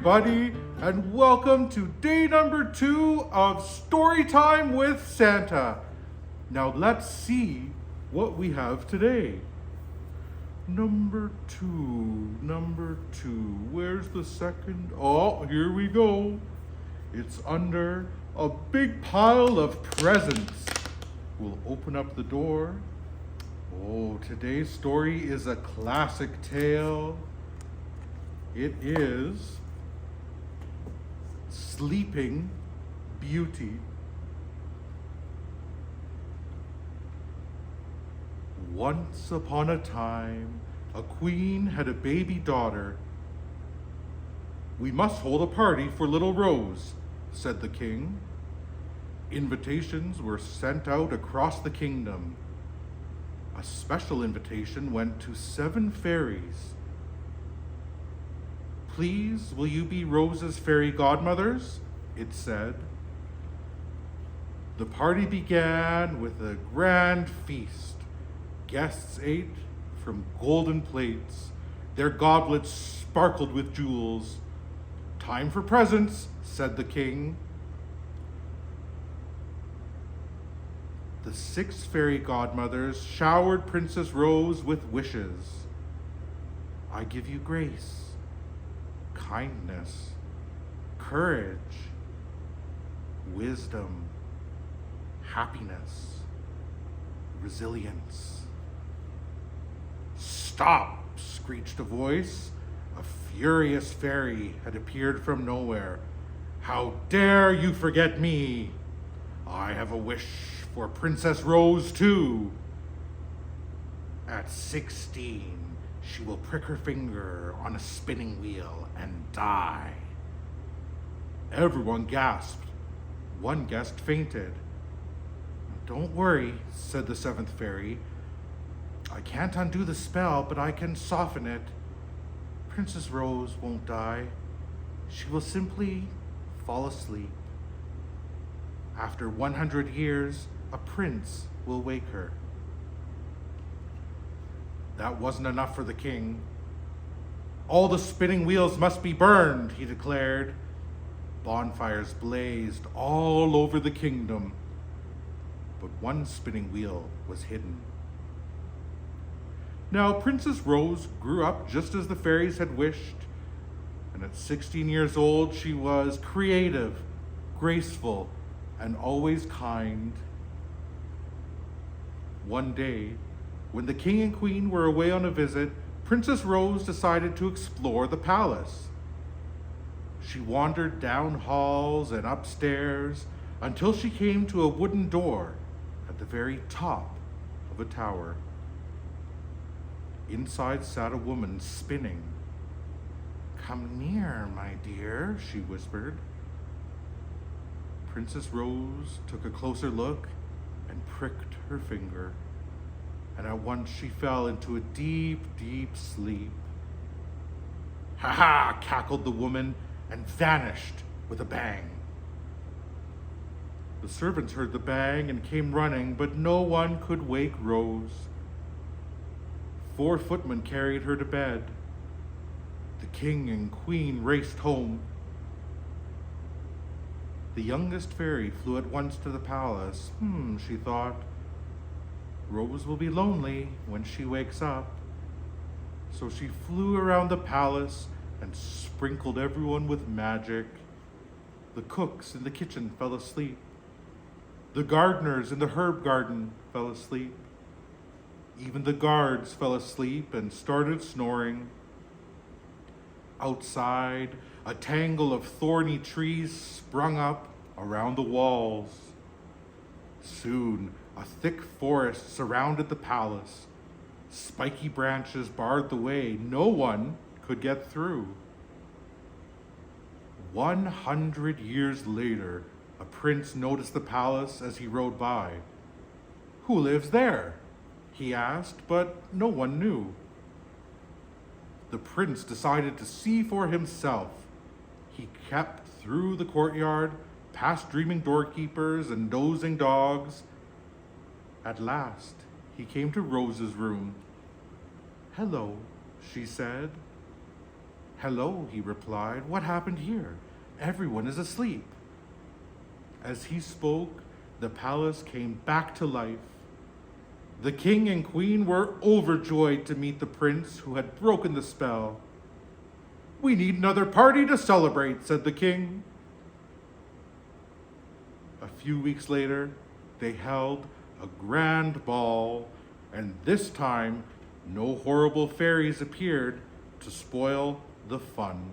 everybody, and welcome to day number 2 of Storytime with Santa. Now let's see what we have today. Number two, where's the second? Oh, here we go. It's under a big pile of presents. We'll open up the door. Oh, today's story is a classic tale. It is Sleeping Beauty. Once upon a time, a queen had a baby daughter. "We must hold a party for little Rose," said the king. Invitations were sent out across the kingdom. A special invitation went to 7 fairies. "Please, will you be Rose's fairy godmothers?" it said. The party began with a grand feast. Guests ate from golden plates. Their goblets sparkled with jewels. "Time for presents," said the king. The 6 fairy godmothers showered Princess Rose with wishes. "I give you grace, kindness, courage, wisdom, happiness, resilience." "Stop!" screeched a voice. A furious fairy had appeared from nowhere. "How dare you forget me? I have a wish for Princess Rose too. At 16, she will prick her finger on a spinning wheel and die." Everyone gasped. One guest fainted. "Don't worry," said the 7th fairy. "I can't undo the spell, but I can soften it. Princess Rose won't die. She will simply fall asleep. After 100 years, a prince will wake her." That wasn't enough for the king. "All the spinning wheels must be burned," he declared. Bonfires blazed all over the kingdom, but one spinning wheel was hidden. Now, Princess Rose grew up just as the fairies had wished, and at 16 years old, she was creative, graceful, and always kind. One day, when the king and queen were away on a visit, Princess Rose decided to explore the palace. She wandered down halls and upstairs until she came to a wooden door at the very top of a tower. Inside sat a woman spinning. "Come near, my dear," she whispered. Princess Rose took a closer look and pricked her finger, and at once she fell into a deep, deep sleep. "Ha ha!" cackled the woman and vanished with a bang. The servants heard the bang and came running, but no one could wake Rose. 4 footmen carried her to bed. The king and queen raced home. The youngest fairy flew at once to the palace. She thought, "Rose will be lonely when she wakes up." So she flew around the palace and sprinkled everyone with magic. The cooks in the kitchen fell asleep. The gardeners in the herb garden fell asleep. Even the guards fell asleep and started snoring. Outside, a tangle of thorny trees sprung up around the walls. Soon, a thick forest surrounded the palace. Spiky branches barred the way. No one could get through. 100 years later, a prince noticed the palace as he rode by. "Who lives there?" he asked, but no one knew. The prince decided to see for himself. He kept through the courtyard, past dreaming doorkeepers and dozing dogs. At last, he came to Rose's room. "Hello," she said. Hello, he replied. What happened here? Everyone is asleep. As he spoke, the palace came back to life. The king and queen were overjoyed to meet the prince who had broken the spell. We need another party to celebrate, said the king. A few weeks later, they held a grand ball, and this time no horrible fairies appeared to spoil the fun.